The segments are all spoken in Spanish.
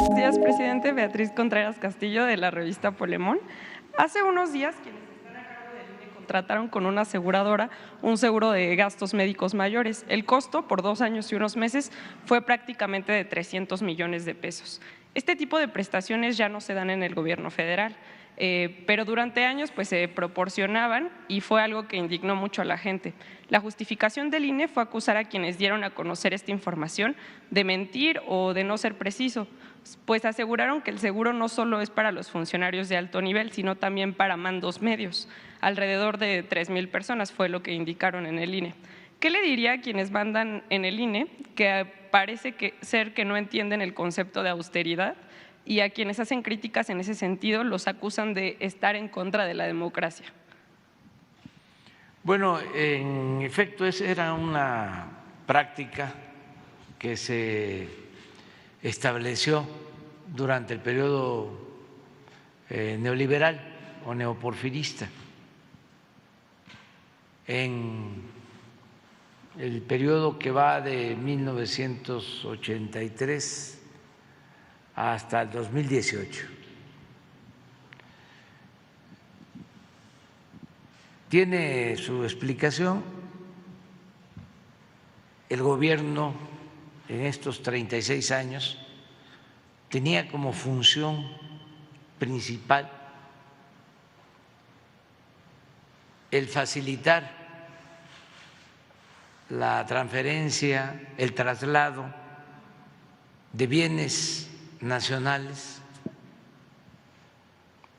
Buenos días, presidente. Beatriz Contreras Castillo, de la revista Polemón. Hace unos días, quienes están a cargo del INE contrataron con una aseguradora un seguro de gastos médicos mayores. El costo, por 2 años y unos meses, fue prácticamente de 300 millones de pesos. Este tipo de prestaciones ya no se dan en el gobierno federal, pero durante años pues, se proporcionaban y fue algo que indignó mucho a la gente. La justificación del INE fue acusar a quienes dieron a conocer esta información de mentir o de no ser preciso, pues aseguraron que el seguro no solo es para los funcionarios de alto nivel, sino también para mandos medios. Alrededor de 3,000 personas fue lo que indicaron en el INE. ¿Qué le diría a quienes mandan en el INE, que parece ser que no entienden el concepto de austeridad, y a quienes hacen críticas en ese sentido los acusan de estar en contra de la democracia? Bueno, en efecto, esa era una práctica que se estableció durante el periodo neoliberal o neoporfirista. En el periodo que va de 1983 hasta el 2018. Tiene su explicación. El gobierno en estos 36 años tenía como función principal el facilitar la transferencia, el traslado de bienes nacionales,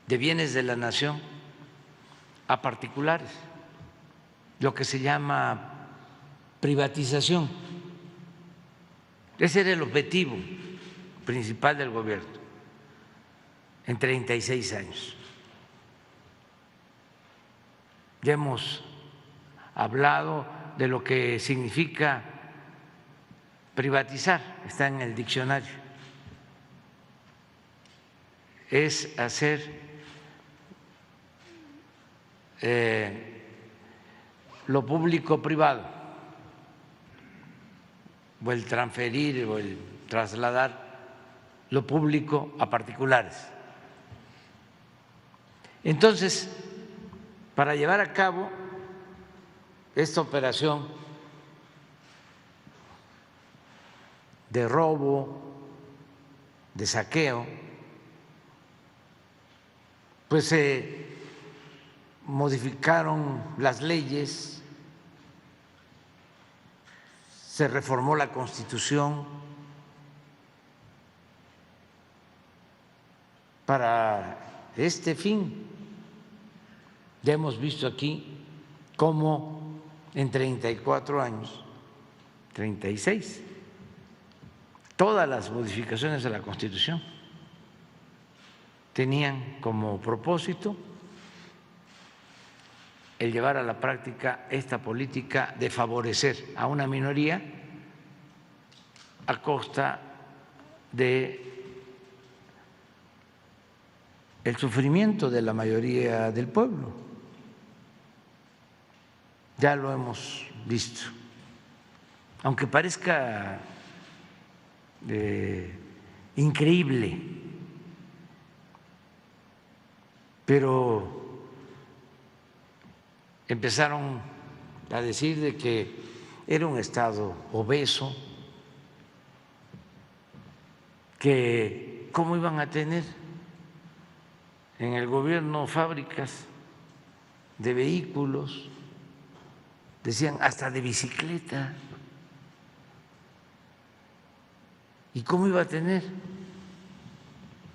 de bienes de la nación a particulares, lo que se llama privatización. Ese era el objetivo principal del gobierno en 36 años. Ya hemos hablado de lo que significa privatizar, está en el diccionario. Es hacer lo público privado, o el transferir o el trasladar lo público a particulares. Entonces, para llevar a cabo esta operación de robo, de saqueo, pues se modificaron las leyes, se reformó la Constitución para este fin. Ya hemos visto aquí cómo en 34 años, 36, todas las modificaciones de la Constitución tenían como propósito el llevar a la práctica esta política de favorecer a una minoría a costa de el sufrimiento de la mayoría del pueblo. Ya lo hemos visto. Aunque parezca increíble, pero empezaron a decir de que era un Estado obeso, que cómo iban a tener en el gobierno fábricas de vehículos, decían hasta de bicicleta, y cómo iba a tener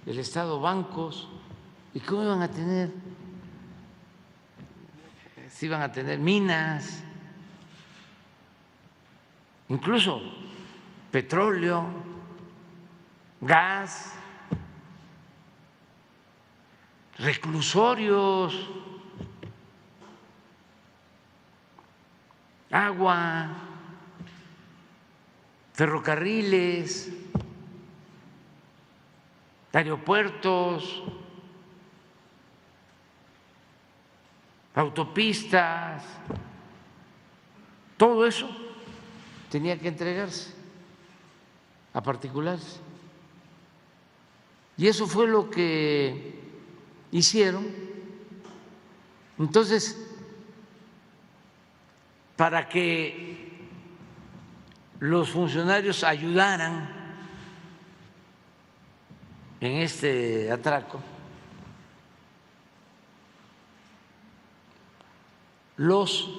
el Estado bancos, y cómo iban a tener, si iban a tener minas, incluso petróleo, gas, reclusorios, agua, ferrocarriles, aeropuertos, autopistas, todo eso tenía que entregarse a particulares. Y eso fue lo que hicieron. Entonces, para que los funcionarios ayudaran en este atraco, los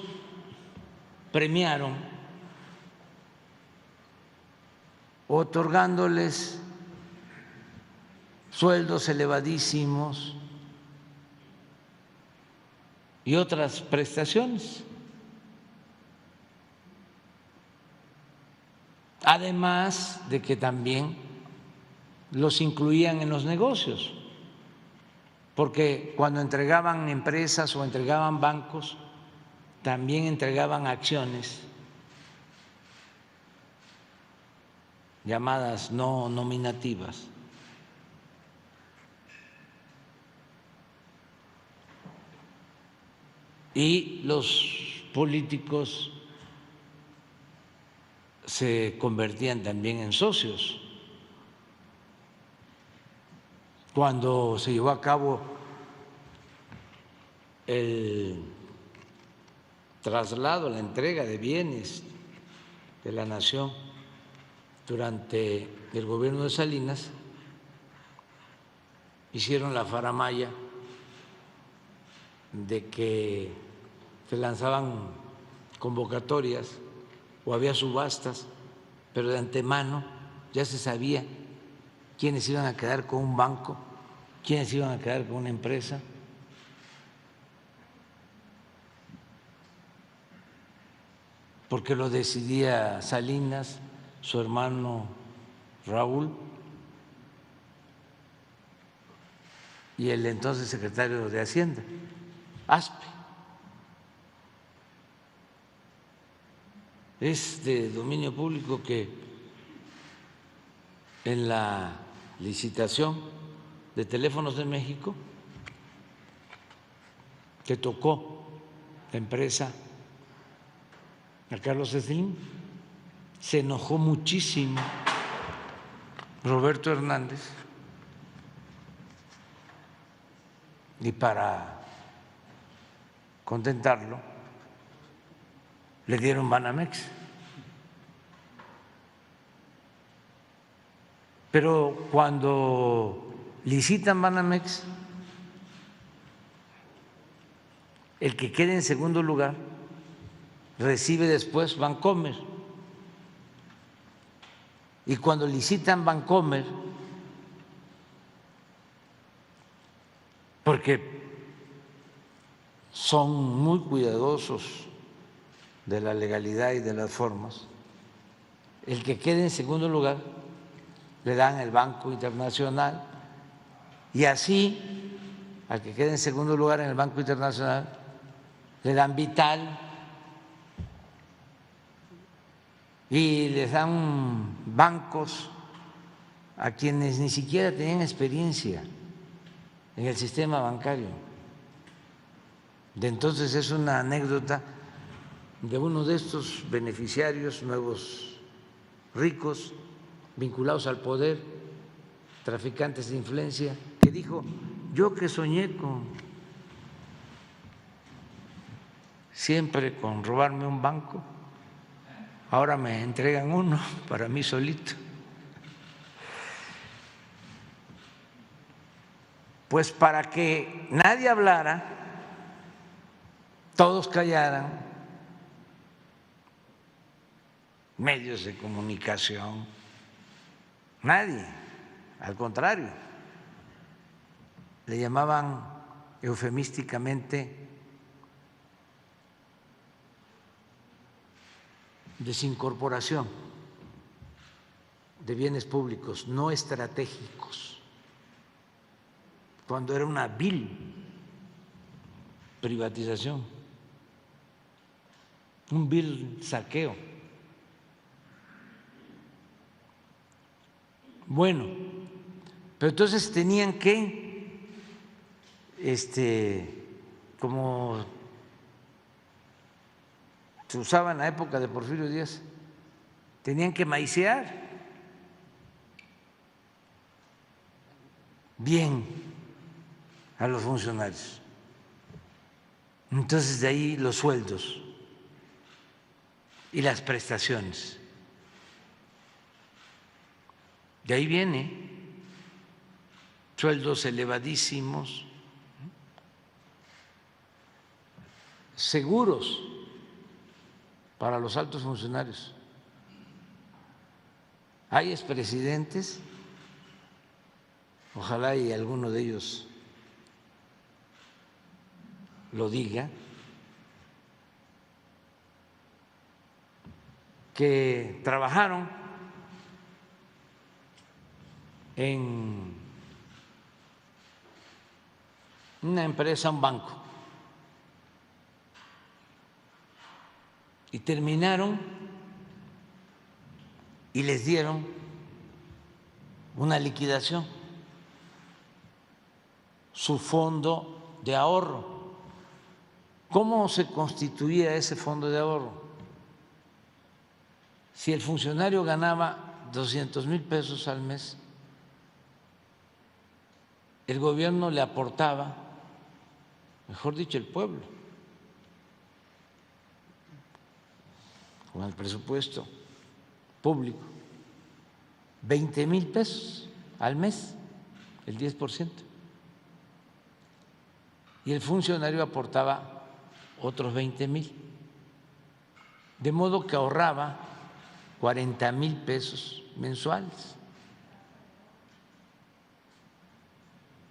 premiaron otorgándoles sueldos elevadísimos y otras prestaciones. Además de que también los incluían en los negocios, porque cuando entregaban empresas o entregaban bancos, también entregaban acciones llamadas no nominativas. Y los políticos se convertían también en socios. Cuando se llevó a cabo el traslado, la entrega de bienes de la nación durante el gobierno de Salinas, hicieron la faramalla de que se lanzaban convocatorias o había subastas, pero de antemano ya se sabía quiénes iban a quedar con un banco, quiénes iban a quedar con una empresa. Porque lo decidía Salinas, su hermano Raúl y el entonces secretario de Hacienda, Aspe. Es de dominio público que en la licitación de Teléfonos de México que tocó la empresa a Carlos Slim, se enojó muchísimo Roberto Hernández y para contentarlo le dieron Banamex. Pero cuando licitan Banamex, el que quede en segundo lugar recibe después Bancomer. Y cuando licitan Bancomer, porque son muy cuidadosos de la legalidad y de las formas, el que quede en segundo lugar le dan el Banco Internacional y así al que quede en segundo lugar en el Banco Internacional le dan Vital y les dan bancos a quienes ni siquiera tenían experiencia en el sistema bancario. De entonces es una anécdota de uno de estos beneficiarios nuevos ricos vinculados al poder, traficantes de influencia, que dijo: yo que soñé siempre con robarme un banco, ahora me entregan uno para mí solito. Pues para que nadie hablara, todos callaran, medios de comunicación, nadie, al contrario, le llamaban eufemísticamente desincorporación de bienes públicos no estratégicos, cuando era una vil privatización, un vil saqueo. Bueno, pero entonces tenían que, como se usaba en la época de Porfirio Díaz, tenían que maicear. bien a los funcionarios. Entonces, de ahí los sueldos y las prestaciones. De ahí viene sueldos elevadísimos, seguros para los altos funcionarios. Hay expresidentes, ojalá y alguno de ellos lo diga, que trabajaron en una empresa, un banco, y terminaron y les dieron una liquidación, su fondo de ahorro. ¿Cómo se constituía ese fondo de ahorro? Si el funcionario ganaba 200,000 pesos al mes, el gobierno le aportaba, mejor dicho, el pueblo, con el presupuesto público, 20,000 pesos al mes, el 10%. Y el funcionario aportaba otros 20,000, de modo que ahorraba 40,000 pesos mensuales.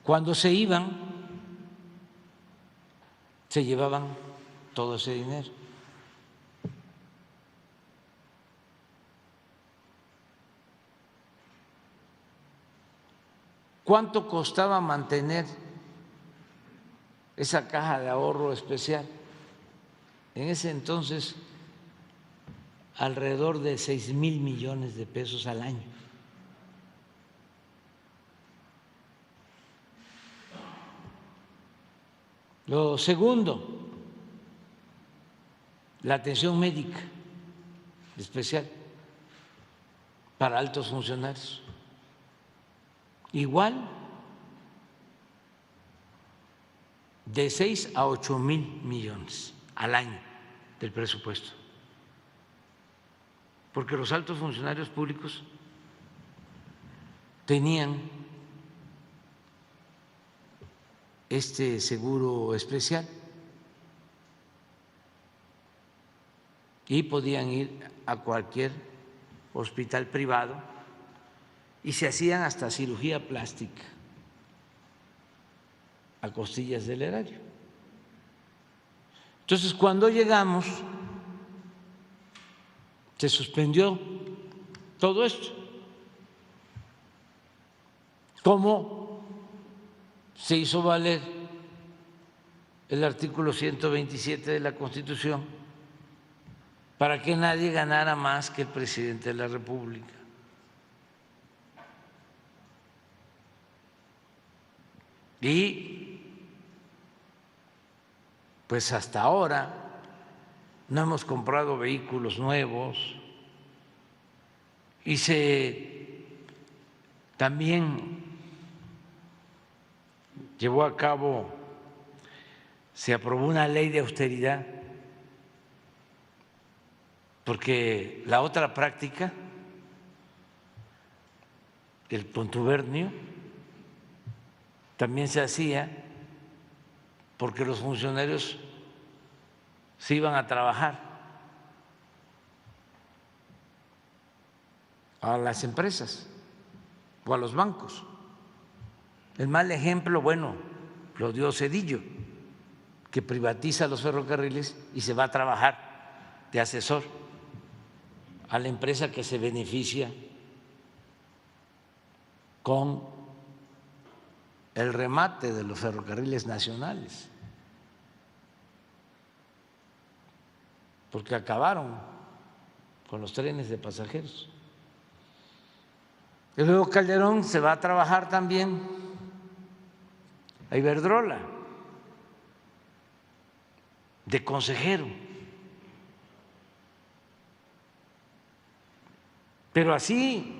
Cuando se iban, se llevaban todo ese dinero. ¿Cuánto costaba mantener esa caja de ahorro especial? En ese entonces, alrededor de 6,000 millones de pesos al año. Lo segundo, la atención médica especial para altos funcionarios. Igual, de 6 a 8,000 millones al año del presupuesto, porque los altos funcionarios públicos tenían este seguro especial y podían ir a cualquier hospital privado y se hacían hasta cirugía plástica a costillas del erario. Entonces, cuando llegamos, se suspendió todo esto. ¿Cómo se hizo valer el artículo 127 de la Constitución para que nadie ganara más que el presidente de la República? Y pues hasta ahora no hemos comprado vehículos nuevos y también llevó a cabo, se aprobó una ley de austeridad, porque la otra práctica, el contubernio, también se hacía porque los funcionarios se iban a trabajar a las empresas o a los bancos. El mal ejemplo, bueno, lo dio Zedillo, que privatiza los ferrocarriles y se va a trabajar de asesor a la empresa que se beneficia con el remate de los ferrocarriles nacionales, porque acabaron con los trenes de pasajeros. Y luego Calderón se va a trabajar también a Iberdrola de consejero. Pero así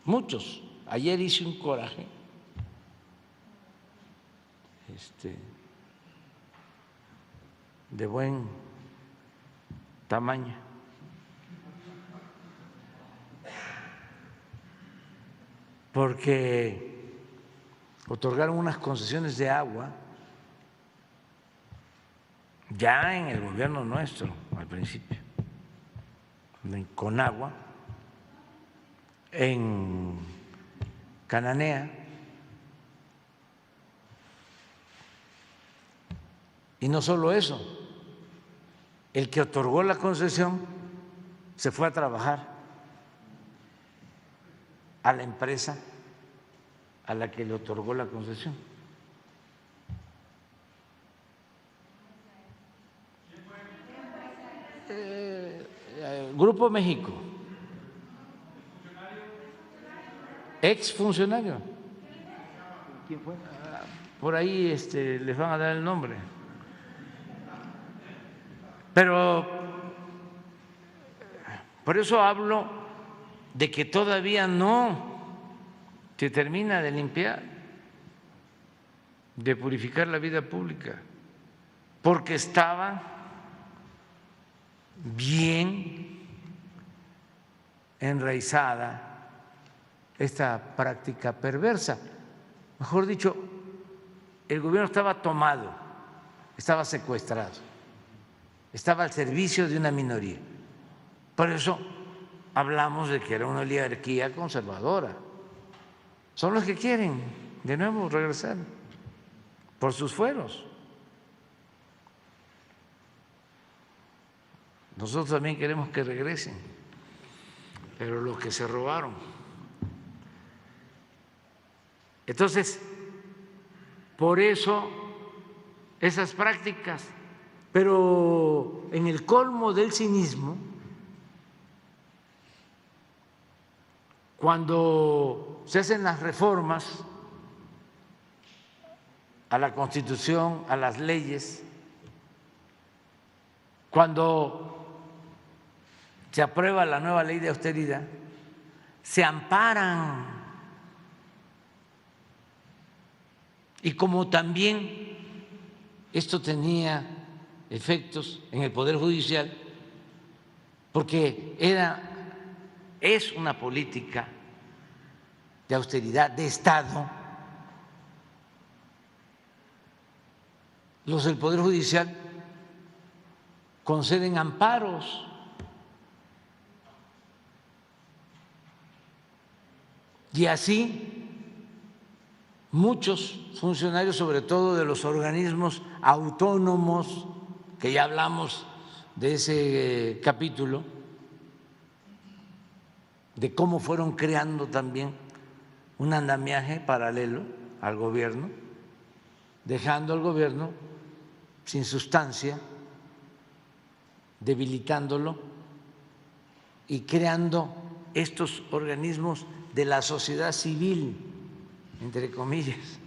muchos. Ayer hice un coraje de buen tamaño. Porque otorgaron unas concesiones de agua ya en el gobierno nuestro, al principio, con agua, en Cananea, y no solo eso, el que otorgó la concesión se fue a trabajar a la empresa a la que le otorgó la concesión. Grupo México. Exfuncionario. ¿Quién fue? Por ahí les van a dar el nombre. Pero por eso hablo de que todavía no se termina de limpiar, de purificar la vida pública, porque estaba bien enraizada esta práctica perversa. Mejor dicho, el gobierno estaba tomado, estaba secuestrado, estaba al servicio de una minoría. Por eso hablamos de que era una oligarquía conservadora. Son los que quieren de nuevo regresar por sus fueros. Nosotros también queremos que regresen, pero los que se robaron. Entonces, por eso esas prácticas, pero en el colmo del cinismo, cuando se hacen las reformas a la Constitución, a las leyes, cuando se aprueba la nueva ley de austeridad, se amparan. Y como también esto tenía efectos en el Poder Judicial, porque es una política de austeridad de Estado, los del Poder Judicial conceden amparos. Y así muchos funcionarios, sobre todo de los organismos autónomos, que ya hablamos de ese capítulo, de cómo fueron creando también un andamiaje paralelo al gobierno, dejando al gobierno sin sustancia, debilitándolo y creando estos organismos de la sociedad civil, entre comillas,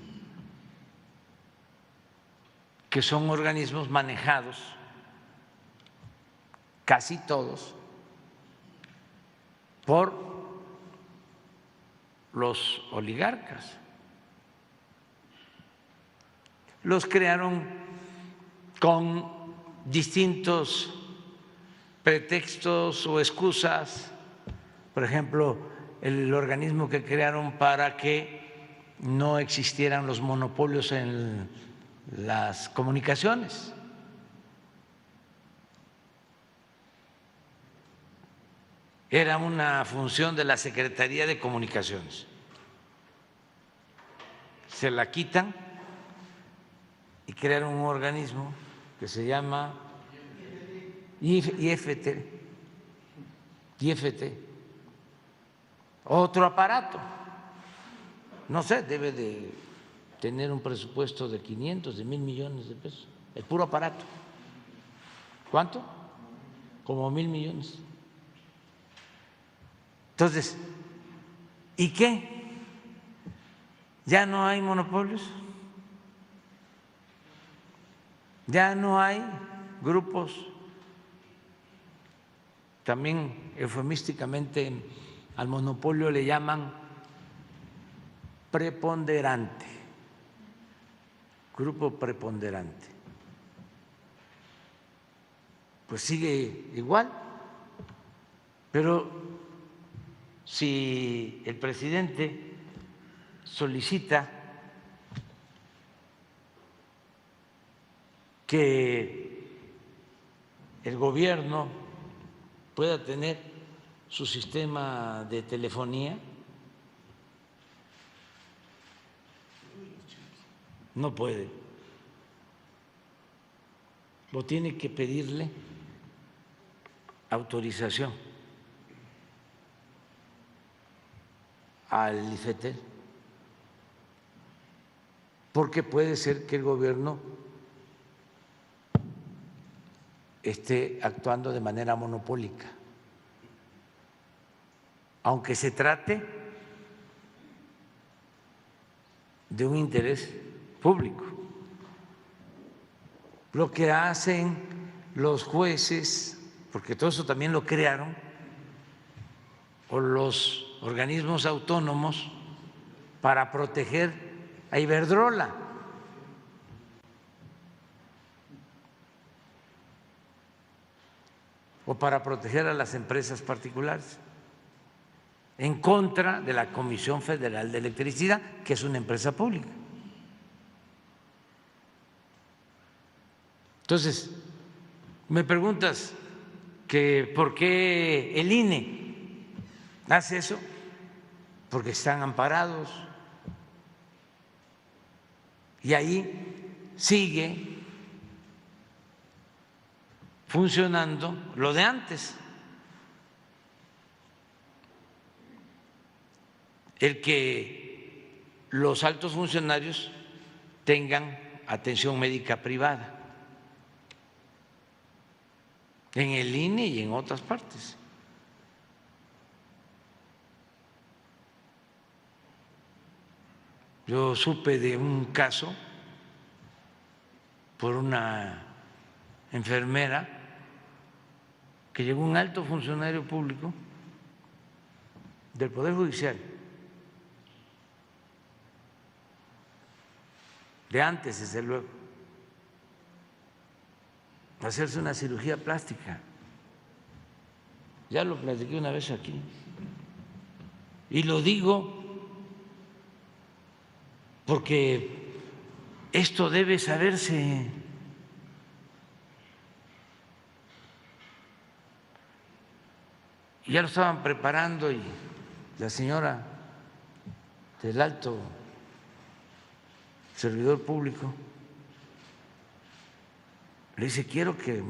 que son organismos manejados, casi todos, por los oligarcas. Los crearon con distintos pretextos o excusas. Por ejemplo, el organismo que crearon para que no existieran los monopolios en las comunicaciones. Era una función de la Secretaría de Comunicaciones. Se la quitan y crearon un organismo que se llama IFT. Otro aparato, no sé, debe de tener un presupuesto de 500, de 1,000 millones de pesos, el puro aparato. ¿Cuánto? Como 1,000 millones. Entonces, ¿y qué? ¿Ya no hay monopolios? ¿Ya no hay grupos? También eufemísticamente al monopolio le llaman preponderante, grupo preponderante, pues sigue igual. Pero si el presidente solicita que el gobierno pueda tener su sistema de telefonía, no puede. O tiene que pedirle autorización al IFETEL, porque puede ser que el gobierno esté actuando de manera monopólica, aunque se trate de un interés público. Lo que hacen los jueces, porque todo eso también lo crearon, o los organismos autónomos para proteger a Iberdrola. O para proteger a las empresas particulares, en contra de la Comisión Federal de Electricidad, que es una empresa pública. Entonces, me preguntas que por qué el INE hace eso, porque están amparados y ahí sigue funcionando lo de antes, el que los altos funcionarios tengan atención médica privada en el INE y en otras partes. Yo supe de un caso por una enfermera que llegó un alto funcionario público del Poder Judicial, de antes, desde luego, a hacerse una cirugía plástica. Ya lo platiqué una vez aquí. Y lo digo porque esto debe saberse. Ya lo estaban preparando y la señora del alto servidor público le dice: quiero que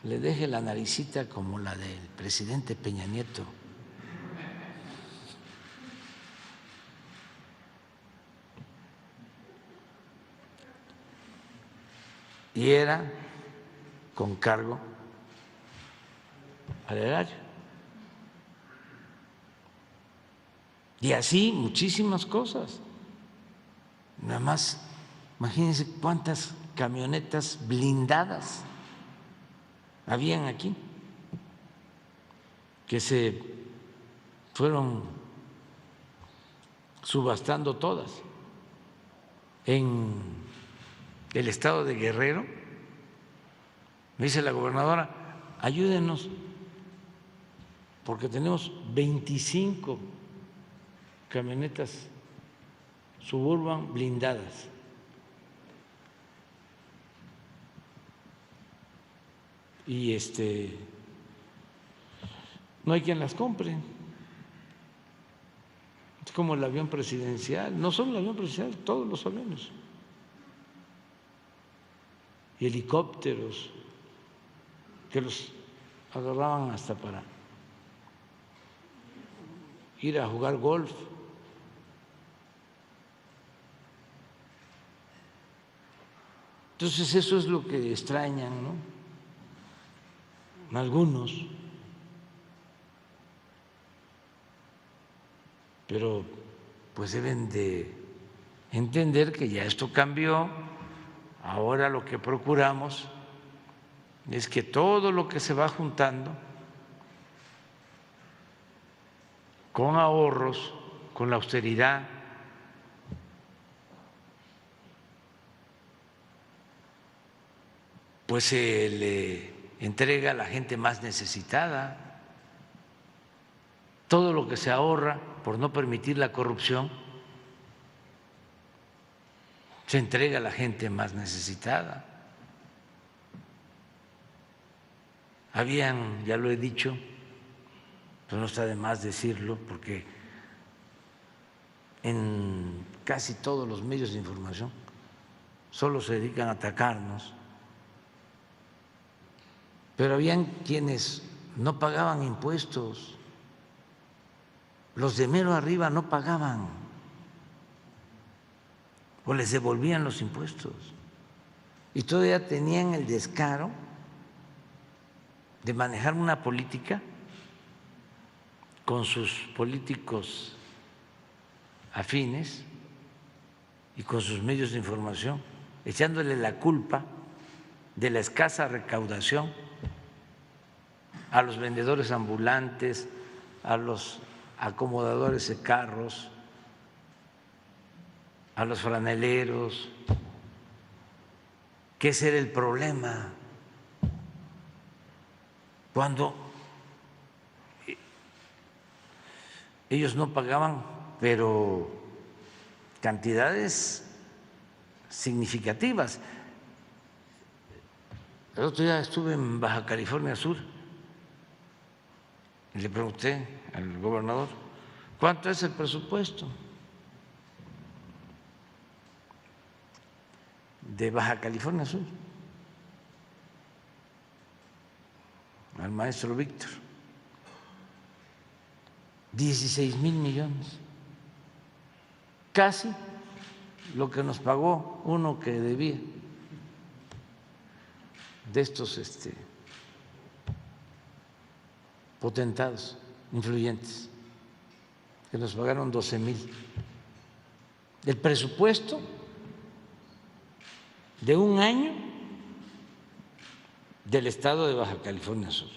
le deje la naricita como la del presidente Peña Nieto. Y era con cargo al erario. Y así muchísimas cosas. Nada más, imagínense cuántas camionetas blindadas habían aquí, que se fueron subastando todas. En el estado de Guerrero, me dice la gobernadora: ayúdenos, porque tenemos 25 camionetas Suburban blindadas. Y no hay quien las compre. Es como el avión presidencial, no solo el avión presidencial, todos los aviones. Y helicópteros que los agarraban hasta para ir a jugar golf. Entonces eso es lo que extrañan, ¿no? Algunos, pero pues deben de entender que ya esto cambió. Ahora lo que procuramos es que todo lo que se va juntando con ahorros, con la austeridad, pues se le entrega a la gente más necesitada. Todo lo que se ahorra por no permitir la corrupción se entrega a la gente más necesitada. Habían, ya lo he dicho, pero no está de más decirlo, porque en casi todos los medios de información solo se dedican a atacarnos, pero habían quienes no pagaban impuestos, los de mero arriba no pagaban o les devolvían los impuestos y todavía tenían el descaro de manejar una política con sus políticos afines y con sus medios de información, echándole la culpa de la escasa recaudación a los vendedores ambulantes, a los acomodadores de carros, a los franeleros, que ese era el problema. Cuando ellos no pagaban, pero cantidades significativas. El otro día estuve en Baja California Sur y le pregunté al gobernador, ¿cuánto es el presupuesto de Baja California Sur? Al maestro Víctor, 16,000 millones, casi lo que nos pagó uno que debía de estos potentados influyentes, que nos pagaron 12,000. El presupuesto de un año del estado de Baja California Sur.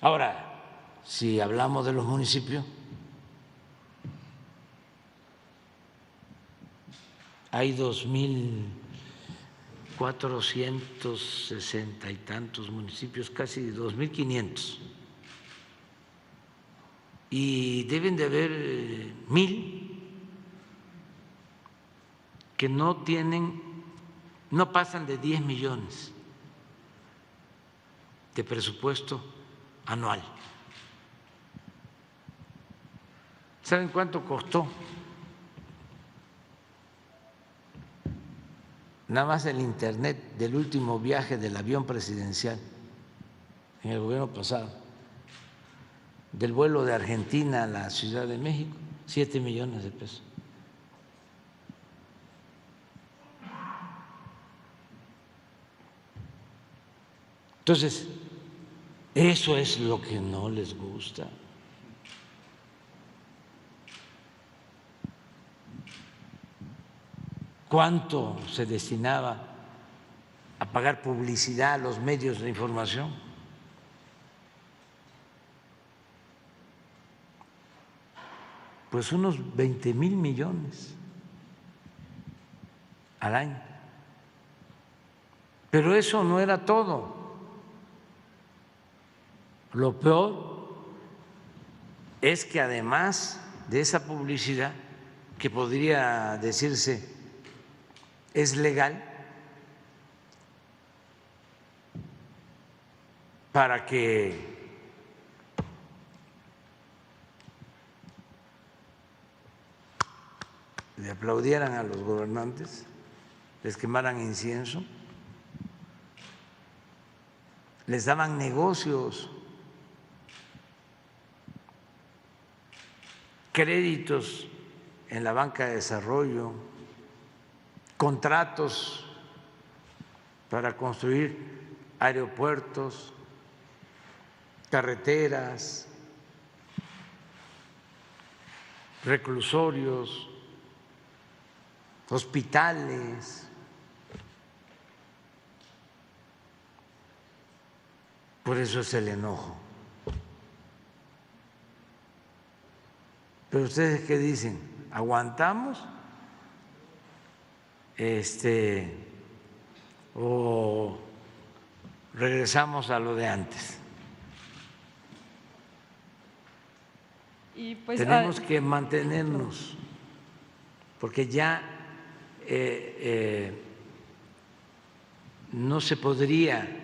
Ahora, si hablamos de los municipios, hay 2,460 y tantos municipios, casi 2,500, y deben de haber 1,000 que no pasan de 10 millones de presupuesto anual. ¿Saben cuánto costó nada más el internet del último viaje del avión presidencial en el gobierno pasado, del vuelo de Argentina a la Ciudad de México? 7 millones de pesos. Entonces, eso es lo que no les gusta. ¿Cuánto se destinaba a pagar publicidad a los medios de información? Pues unos 20,000 millones al año. Pero eso no era todo. Lo peor es que además de esa publicidad, que podría decirse es legal, para que le aplaudieran a los gobernantes, les quemaran incienso, les daban negocios, créditos en la banca de desarrollo, contratos para construir aeropuertos, carreteras, reclusorios, hospitales. Por eso es el enojo. Pero ustedes, ¿qué dicen? ¿Aguantamos o regresamos a lo de antes. Y pues, tenemos que mantenernos, porque ya no se podría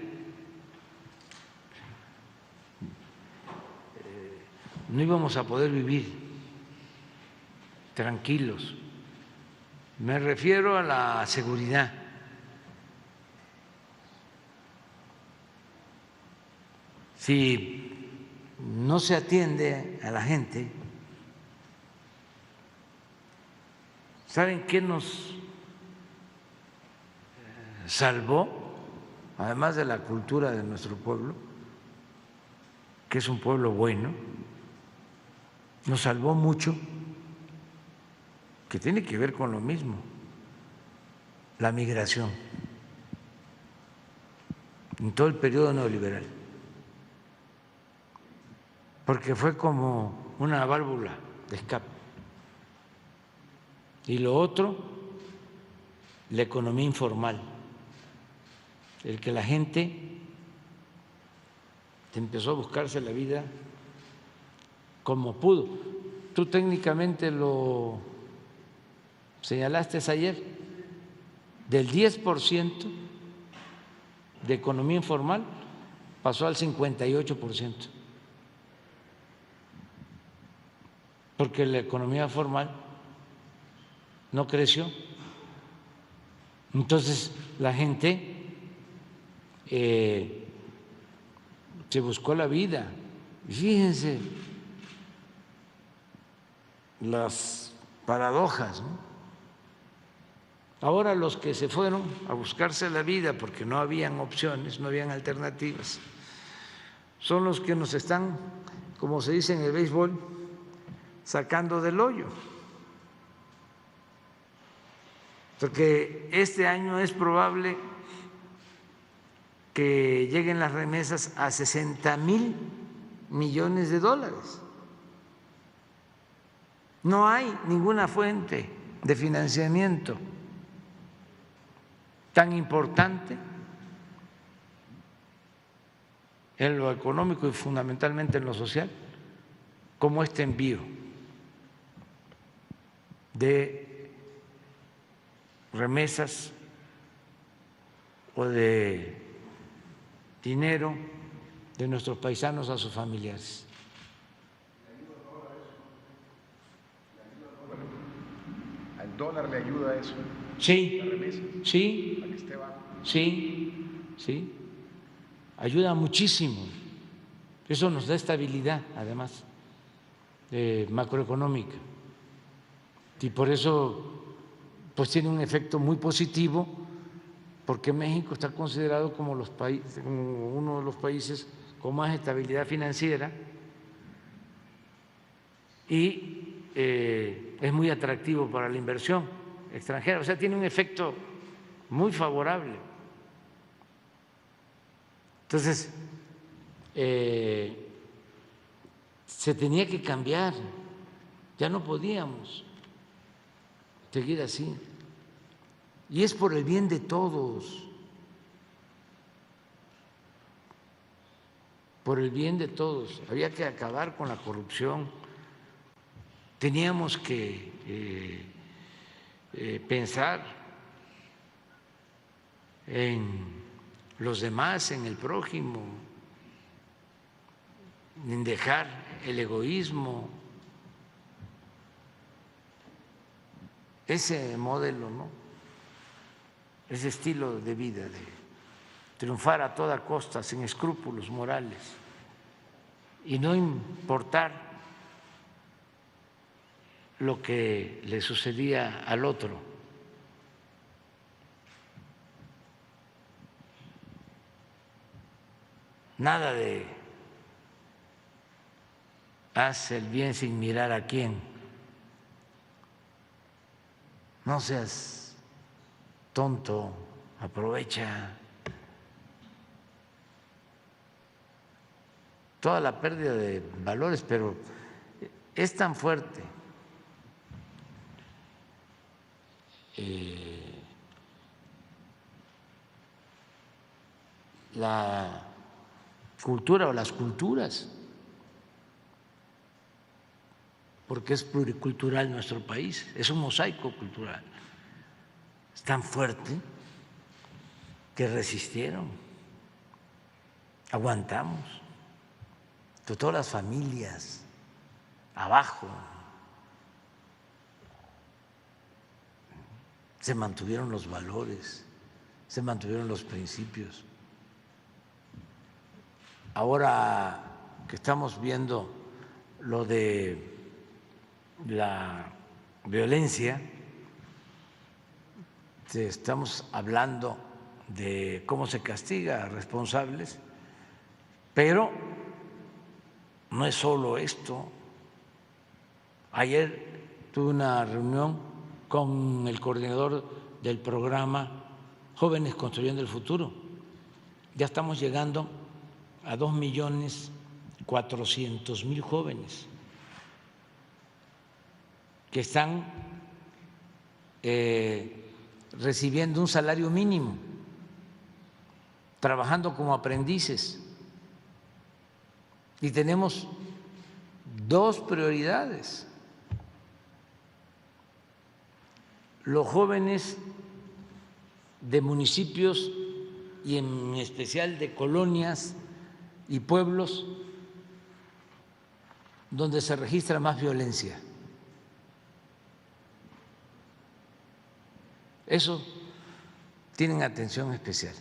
no íbamos a poder vivir tranquilos. Me refiero a la seguridad. Si no se atiende a la gente, ¿saben qué nos salvó? Además de la cultura de nuestro pueblo, que es un pueblo bueno, nos salvó mucho, que tiene que ver con lo mismo, la migración en todo el periodo neoliberal, porque fue como una válvula de escape. Y lo otro, la economía informal, el que la gente empezó a buscarse la vida como pudo. Tú técnicamente lo señalaste ayer, del 10% de economía informal pasó al 58%, porque la economía formal no creció. Entonces la gente se buscó la vida. Y fíjense las paradojas, ¿no? Ahora los que se fueron a buscarse la vida porque no habían opciones, no habían alternativas, son los que nos están, como se dice en el béisbol, sacando del hoyo. Porque este año es probable que lleguen las remesas a 60,000 millones de dólares. No hay ninguna fuente de financiamiento tan importante en lo económico y fundamentalmente en lo social como este envío de remesas o de dinero de nuestros paisanos a sus familiares. ¿Al dólar le ayuda eso? Sí, sí, ayuda muchísimo. Eso nos da estabilidad, además, macroeconómica. Y por eso, pues tiene un efecto muy positivo, porque México está considerado como uno de los países con más estabilidad financiera y es muy atractivo para la inversión extranjera. O sea, tiene un efecto muy favorable. Entonces, se tenía que cambiar, ya no podíamos seguir así. Y es por el bien de todos, por el bien de todos. Había que acabar con la corrupción, teníamos que pensar en los demás, en el prójimo, en dejar el egoísmo. Ese modelo, ¿no? Ese estilo de vida, de triunfar a toda costa, sin escrúpulos morales y no importar lo que le sucedía al otro. Nada de haz el bien sin mirar a quién. No seas tonto, aprovecha. Toda la pérdida de valores, pero es tan fuerte la cultura o las culturas, porque es pluricultural nuestro país, es un mosaico cultural. Es tan fuerte que resistieron, aguantamos, de todas las familias, abajo, se mantuvieron los valores, se mantuvieron los principios. Ahora que estamos viendo lo de la violencia, estamos hablando de cómo se castiga a responsables, pero no es solo esto. Ayer tuve una reunión con el coordinador del programa Jóvenes Construyendo el Futuro. Ya estamos llegando a 2.400.000 jóvenes que están recibiendo un salario mínimo, trabajando como aprendices. Y tenemos dos prioridades: los jóvenes de municipios y en especial de colonias y pueblos donde se registra más violencia. Eso tienen atención especial.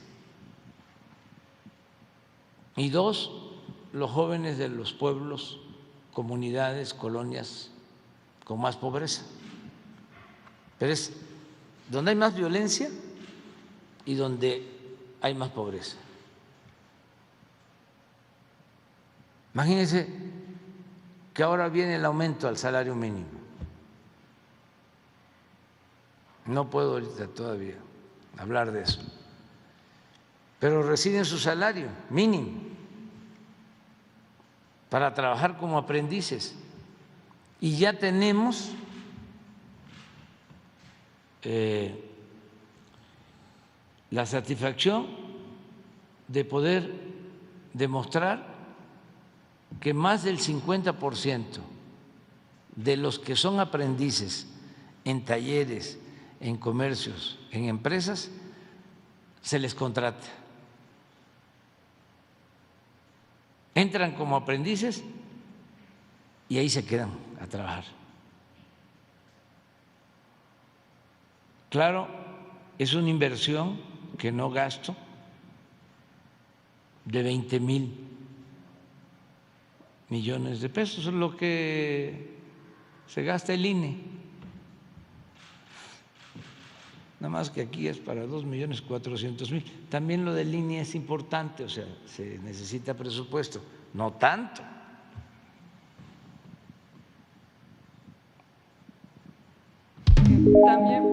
Y dos, los jóvenes de los pueblos, comunidades, colonias con más pobreza. Pero es donde hay más violencia y donde hay más pobreza. Imagínense que ahora viene el aumento al salario mínimo. No puedo ahorita todavía hablar de eso, pero reciben su salario mínimo para trabajar como aprendices y ya tenemos la satisfacción de poder demostrar que más del 50% de los que son aprendices en talleres, en comercios, en empresas, se les contrata. Entran como aprendices y ahí se quedan a trabajar. Claro, es una inversión que no gasto de 20.000 millones de pesos, es lo que se gasta el INE. Nada más que aquí es para 2.400.000. También lo del INE es importante, o sea, se necesita presupuesto, no tanto. También